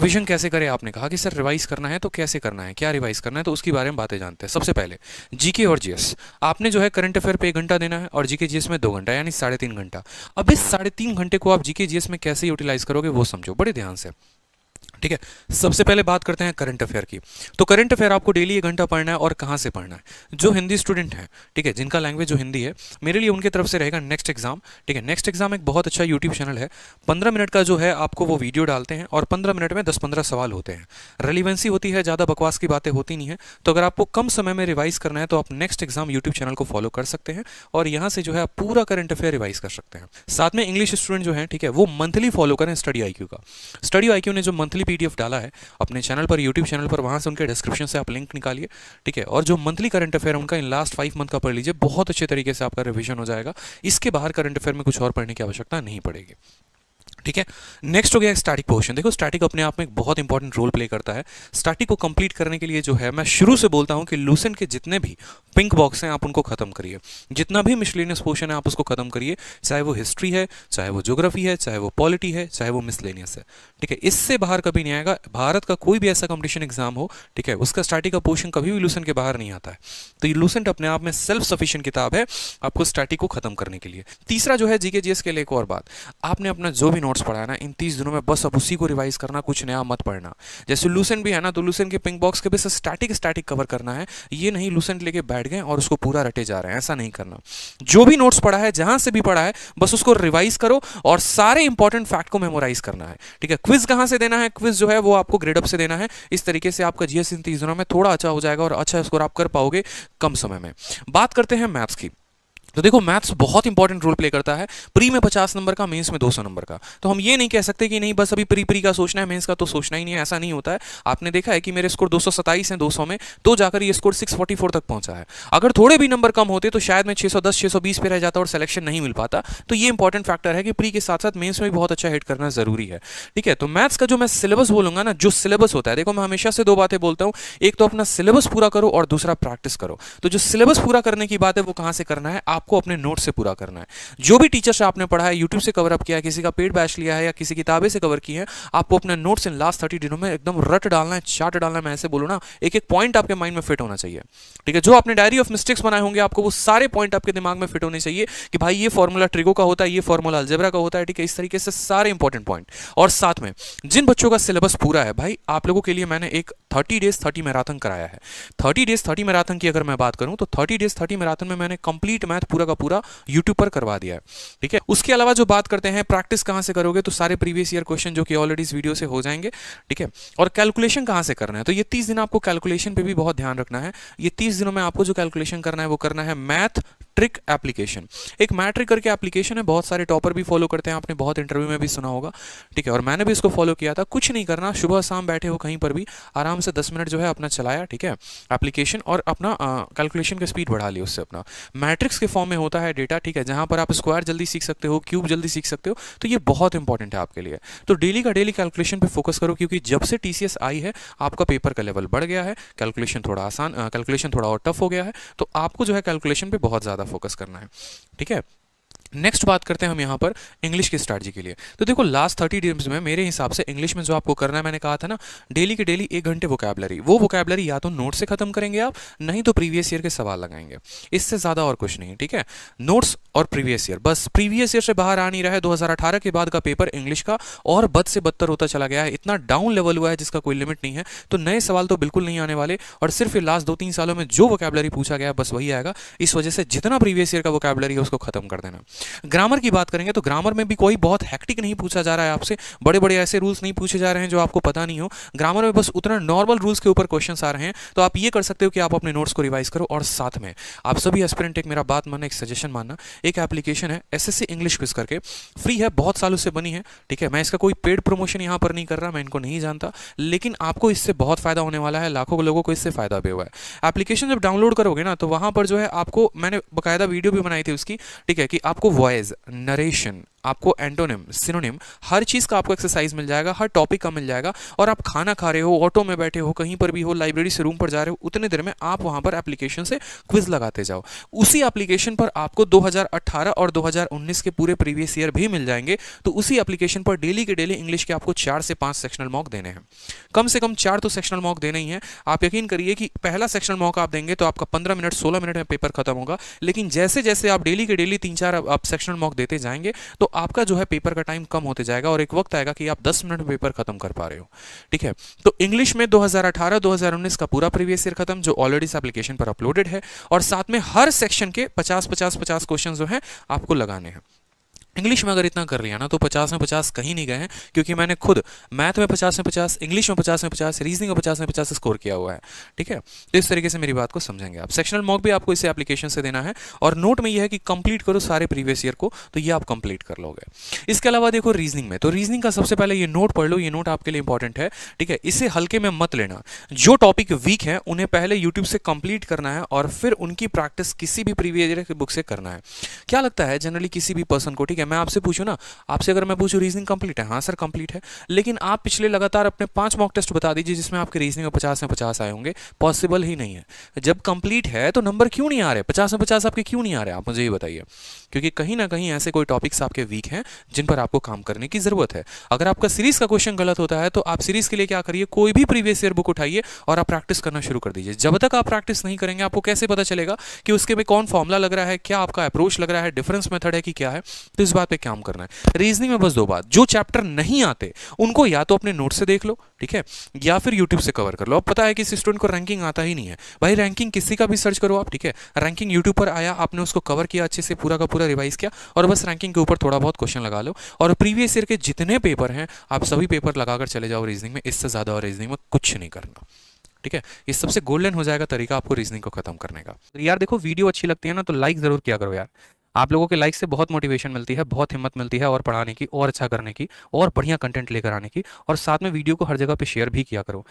Revision कैसे करें, आपने कहा कि सर रिवाइज करना है तो कैसे करना है, क्या रिवाइज करना है, तो उसकी बारे में बातें जानते हैं। सबसे पहले जीके और जीएस, आपने जो है करंट अफेयर पे 1 घंटा देना है और जीके जीएस में 2 घंटा, यानी 3.5 घंटा। अब इस 3.5 घंटे को आप जीके जीएस में कैसे यूटिलाइज करोगे वो समझो बड़े ध्यान से, ठीक है। सबसे पहले बात करते हैं करंट अफेयर की। तो करंट अफेयर आपको डेली 1 घंटा पढ़ना है, और कहाँ से पढ़ना है। जो हिंदी स्टूडेंट हैं, ठीक है, जिनका लैंग्वेज जो हिंदी है, मेरे लिए उनकी तरफ से रहेगा नेक्स्ट एग्जाम, ठीक है। नेक्स्ट एग्जाम एक बहुत अच्छा यूट्यूब चैनल है, 15 मिनट का जो है आपको वो वीडियो डालते हैं, और 15 मिनट में 10-15 सवाल होते हैं। रेलिवेंसी होती है, ज़्यादा बकवास की बातें होती नहीं है। तो अगर आपको कम समय में रिवाइज करना है तो आप नेक्स्ट एग्जाम यूट्यूब चैनल को फॉलो कर सकते हैं, और यहाँ से जो है आप पूरा करंट अफेयर रिवाइज कर सकते हैं। साथ में इंग्लिश स्टूडेंट जो है, ठीक है, वो मंथली फॉलो करें स्टडी आईक्यू का। स्टडी आईक्यू ने जो मंथली पीडीएफ डाला है अपने चैनल पर, यूट्यूब चैनल पर, वहां से उनके डिस्क्रिप्शन से आप लिंक निकालिए, ठीक है। और जो मंथली करंट अफेयर है उनका इन लास्ट 5 मंथ का पढ़ लीजिए, बहुत अच्छे तरीके से आपका रिवीजन हो जाएगा। इसके बाहर करंट अफेयर में कुछ और पढ़ने की आवश्यकता नहीं पड़ेगी, ठीक है। नेक्स्ट हो गया स्टैटिक पोर्शन। देखो स्टैटिक अपने आप में एक बहुत इंपॉर्टेंट रोल प्ले करता है। स्टैटिक को कंप्लीट करने के लिए जो है, मैं शुरू से बोलता हूं कि लूसेंट के जितने भी पिंक बॉक्स हैं आप उनको खत्म करिए, जितना भी मिसलेनियस पोर्शन है आप उसको खत्म करिए, चाहे वो हिस्ट्री है, चाहे वो ज्योग्राफी है, चाहे वो पॉलिटी है, चाहे वो मिसलेनियस है, ठीक है। इससे बाहर कभी नहीं आएगा। भारत का कोई भी ऐसा कंपटीशन एग्जाम हो, ठीक है, उसका स्टैटिक का पोर्शन कभी भी लूसेंट के बाहर नहीं आता है। तो ये लूसेंट अपने आप में सेल्फ सफिशिएंट किताब है आपको स्टैटिक को खत्म करने के लिए। तीसरा जो है जीके जीएस के लिए एक और बात, आपने अपना जो भी नोट्स पढ़ा है ना इन 30 दिनों में, बस अब उसी को रिवाइज करना, कुछ नया मत पढ़ना। जैसे लूसेंट भी है ना, तो लूसेंट के पिंक बॉक्स के बेस स्टैटिक कवर करना है। ये नहीं लूसेंट लेके बैठ गए और उसको पूरा रटे जा रहे हैं, ऐसा नहीं करना। जो भी नोट्स पढ़ा है, जहां से भी पढ़ा है, बस उसको रिवाइज करो और सारे इंपॉर्टेंट फैक्ट को मेमोराइज करना है, ठीक है। क्विज कहां से देना है, क्विज जो है वो आपको ग्रेड अप से देना है। इस तरीके से आपका जीएस इन 30 दिनों में थोड़ा अच्छा हो जाएगा और अच्छा स्कोर आप कर पाओगे कम समय में। बात करते हैं मैथ्स की। तो देखो मैथ्स बहुत इंपॉर्टेंट रोल प्ले करता है। प्री में 50 नंबर का, मेंस में 200 नंबर का। तो हम ये नहीं कह सकते कि नहीं बस अभी प्री का सोचना है, मेंस का तो सोचना ही नहीं है, ऐसा नहीं होता है। आपने देखा है कि मेरे स्कोर 227 हैं 200 में, तो जाकर ये स्कोर 644 तक पहुंचा है। अगर थोड़े भी नंबर कम होते तो शायद मैं 610 620 पे रह जाता और सिलेक्शन नहीं मिल पाता। तो ये इंपॉर्टेंट फैक्टर है कि प्री के साथ साथ मेंस में भी बहुत अच्छा हिट करना जरूरी है, ठीक है। तो मैथ्स का जो मैं सिलेबस बोलूंगा ना, जो सिलेबस होता है, देखो मैं हमेशा से 2 बातें बोलता हूं, एक तो अपना सिलेबस पूरा करो और दूसरा प्रैक्टिस करो। तो जो सिलेबस पूरा करने की बात है वो कहां से करना है, आपको अपने नोट से करना है। जो भी टीचर से आपने पढ़ा है, यूट्यूब से कवर अप किया है, किसी का पेड बैच लिया है या किसी किताबें से कवर की है, आपको अपने नोट्स इन लास्ट 30 दिनों में एकदम रट डालना है, चार्ट डालना है। मैं ऐसे बोलूं ना, एक एक पॉइंट आपके माइंड में फिट होना चाहिए, ठीक है। जो आपने डायरी ऑफ मिस्टेक्स बनाए होंगे, आपको वो सारे पॉइंट आपके दिमाग में फिट होने चाहिए कि भाई ये फॉर्मूला ट्रिगो का होता है, ये फॉर्मूला अलजेब्रा का होता है, ठीक है। इस तरीके से सारे इंपॉर्टेंट पॉइंट। और साथ में जिन बच्चों का सिलेबस पूरा है, भाई आप लोगों के लिए मैंने एक 30 डेज 30 मैराथन कराया है। 30 डेज 30 मैराथन की अगर मैं बात करूं तो 30 डेज 30 मैराथन में मैंने कंप्लीट मैथ पूरा का पूरा यूट्यूब पर करवा दिया है, ठीक है। उसके अलावा जो बात करते हैं प्रैक्टिस कहां से करोगे, तो सारे प्रीवियस ईयर क्वेश्चन जो कि ऑलरेडी इस वीडियो से हो जाएंगे, ठीक है। और कैलकुलेशन कहां से करना है, तो ये 30 दिन आपको कैलकुलेशन पे भी बहुत ध्यान रखना है। ये 30 दिनों में आपको जो कैलकुलेशन करना है वो करना है मैथ ट्रिक एप्लीकेशन। एक मैट्रिक करके एप्लीकेशन है, बहुत सारे टॉपर भी फॉलो करते हैं, आपने बहुत इंटरव्यू में भी सुना होगा, ठीक है। और मैंने भी इसको फॉलो किया था। कुछ नहीं करना, सुबह शाम बैठे हो कहीं पर भी, आराम से 10 मिनट जो है अपना चलाया, ठीक है, एप्लीकेशन, और अपना कैलकुलेशन की स्पीड बढ़ा ली उससे। अपना मैट्रिक्स के फॉर्म में होता है डेटा, ठीक है, जहां पर आप स्क्वायर जल्दी सीख सकते हो, क्यूब जल्दी सीख सकते हो। तो ये बहुत इंपॉर्टेंट है आपके लिए। तो डेली का डेली कैलकुलेशन पे फोकस करो, क्योंकि जब से टीसीएस आई है आपका पेपर का लेवल बढ़ गया है, कैलकुलेशन थोड़ा आसान, कैलकुलेशन थोड़ा और टफ हो गया है। तो आपको जो है कैलकुलेशन पे बहुत ज्यादा फोकस करना है, ठीक है। नेक्स्ट बात करते हैं हम यहाँ पर इंग्लिश की स्ट्रैटेजी के लिए। तो देखो लास्ट 30 डेज में मेरे हिसाब से इंग्लिश में जो आपको करना है, मैंने कहा था ना, डेली के डेली 1 घंटे वोकैबुलरी। वो वोकैबुलरी या तो नोट से खत्म करेंगे आप, नहीं तो प्रीवियस ईयर के सवाल लगाएंगे। इससे ज्यादा और कुछ नहीं, ठीक है। नोट्स और प्रीवियस ईयर, बस प्रीवियस ईयर से बाहर आ नहीं रहा है। 2018 के बाद का पेपर इंग्लिश का और बद से बदतर होता चला गया है, इतना डाउन लेवल हुआ है जिसका कोई लिमिट नहीं है। तो नए सवाल तो बिल्कुल नहीं आने वाले, और सिर्फ लास्ट 2-3 सालों में जो वोकैबुलरी पूछा गया बस वही आएगा। इस वजह से जितना प्रीवियस ईयर का वोकैबुलरी है उसको खत्म कर देना। ग्रामर की बात करेंगे तो ग्रामर में भी कोई बहुत हेक्टिक नहीं पूछा जा रहा है आपसे, बड़े बड़े ऐसे रूल्स नहीं पूछे जा रहे हैं जो आपको पता नहीं हो। ग्रामर में बस उतना नॉर्मल रूल्स के ऊपर क्वेश्चंस आ रहे हैं। तो आप ये कर सकते हो कि आप अपने नोट्स को रिवाइज करो, और साथ में आप सभी एस्पिरेंट एक मेरा बात मानना, एक सजेशन मानना, एक एप्लीकेशन है एसएससी इंग्लिश क्विज करके, फ्री है, बहुत सालों से बनी है, ठीक है। मैं इसका कोई पेड प्रमोशन यहां पर नहीं कर रहा, मैं इनको नहीं जानता, लेकिन आपको इससे बहुत फायदा होने वाला है, लाखों लोगों को इससे फायदा भी हुआ है। एप्लीकेशन जब डाउनलोड करोगे ना, तो वहां पर जो है आपको, मैंने बकायदा वीडियो भी बनाई थी उसकी, ठीक है, कि आपको वॉइस, नरेशन, आपको एंटोनिम, सिनोनिम, हर चीज़ का आपको एक्सरसाइज मिल जाएगा, हर टॉपिक का मिल जाएगा। और आप खाना खा रहे हो, ऑटो में बैठे हो, कहीं पर भी हो, लाइब्रेरी से रूम पर जा रहे हो, उतने देर में आप वहाँ पर एप्लीकेशन से क्विज लगाते जाओ। उसी एप्लीकेशन पर आपको 2018 और 2019 के पूरे प्रीवियस ईयर भी मिल जाएंगे। तो उसी एप्लीकेशन पर डेली के डेली इंग्लिश के आपको 4 से 5 सेक्शनल मॉक देने हैं, कम से कम 4 तो सेक्शनल मॉक देने ही हैं। आप यकीन करिए कि पहला सेक्शनल मॉक आप देंगे तो आपका 15 मिनट 16 मिनट में पेपर खत्म होगा, लेकिन जैसे जैसे आप डेली के डेली 3-4 आप सेक्शनल मॉक देते जाएंगे तो आपका जो है पेपर का टाइम कम होते जाएगा और एक वक्त आएगा कि आप 10 मिनट में पेपर खत्म कर पा रहे हो। ठीक है, तो इंग्लिश में 2018-2019 का पूरा प्रीवियस ईयर खत्म, जो ऑलरेडी इस एप्लीकेशन पर अपलोडेड है, और साथ में हर सेक्शन के 50-50-50 क्वेश्चन जो हैं आपको लगाने हैं। इंग्लिश में अगर इतना कर लिया ना तो 50 में 50 कहीं नहीं गए हैं, क्योंकि मैंने खुद मैथ में 50 में 50, इंग्लिश में 50 में 50, रीजनिंग में 50 में 50 स्कोर किया हुआ है। ठीक है, तो इस तरीके से मेरी बात को समझेंगे आप। सेक्शनल मॉक भी आपको इसे एप्लीकेशन से देना है, और नोट में यह है कि कंप्लीट करो सारे प्रीवियस ईयर को, तो ये आप कंप्लीट कर लोगे। इसके अलावा देखो रीजनिंग में, तो रीजनिंग का सबसे पहले ये नोट पढ़ लो, ये नोट आपके लिए इंपॉर्टेंट है। ठीक है, इसे हल्के में मत लेना। जो टॉपिक वीक है उन्हें पहले यूट्यूब से कंप्लीट करना है और फिर उनकी प्रैक्टिस किसी भी प्रीवियस ईयर की बुक से करना है। क्या लगता है जनरली किसी भी पर्सन को, ठीक है, मैं आपसे पूछूं ना, आपसे अगर मैं पूछूं रीजनिंग कंप्लीट है, हाँ सर कंप्लीट है, लेकिन आप पिछले लगातार अपने 5 मॉक टेस्ट बता दीजिए जिसमें आपके रीजनिंग में 50 में 50 आए होंगे, पॉसिबल ही नहीं है। जब कंप्लीट है तो नंबर क्यों नहीं आ रहे, 50 में 50 आपके क्यों नहीं आ रहे, आप मुझे ये बताइए। क्योंकि कहीं ना कहीं ऐसे कोई टॉपिक्स आपके वीक हैं जिन पर आपको काम करने की जरूरत है। अगर आपका सीरीज का क्वेश्चन गलत होता है तो आप सीरीज के लिए क्या करिए, कोई भी प्रीवियस ईयर बुक उठाइए और आप प्रैक्टिस करना शुरू कर दीजिए। जब तक आप प्रैक्टिस नहीं करेंगे आपको कैसे पता चलेगा कि उसके में कौन फॉर्मुला लग रहा है, क्या आपका अप्रोच लग रहा है, डिफरेंस मेथड है कि क्या है। तो इस बात पे काम करना है। रीजनिंग में बस 2 बात, जो चैप्टर नहीं आते उनको या तो अपने नोट से देख लो, ठीक है, या फिर यूट्यूब से कवर कर लो। अब पता है कि इस स्टूडेंट को रैंकिंग आता ही नहीं है, भाई रैंकिंग किसी का भी सर्च करो आप, ठीक है, रैंकिंग यूट्यूब पर आया, आपने उसको कवर किया अच्छे से, पूरा का पूरा रिवाइज किया, और बस रैंकिंग के ऊपर थोड़ा बहुत क्वेश्चन लगा लो, और प्रीवियस ईयर के जितने पेपर हैं आप सभी पेपर लगाकर चले जाओ रीजनिंग में। इससे ज्यादा और रीजनिंग में कुछ नहीं करना। ठीक है, ये सबसे गोल्डन हो जाएगा तरीका आपको रीजनिंग को खत्म करने का। तो यार देखो, वीडियो अच्छी लगती है ना तो लाइक जरूर किया करो यार। आप लोगों के लाइक से बहुत मोटिवेशन मिलती है, बहुत हिम्मत मिलती है और पढ़ाने की, और अच्छा करने की, और बढ़िया कंटेंट लेकर आने की। और साथ में वीडियो को हर जगह पे शेयर भी किया करो।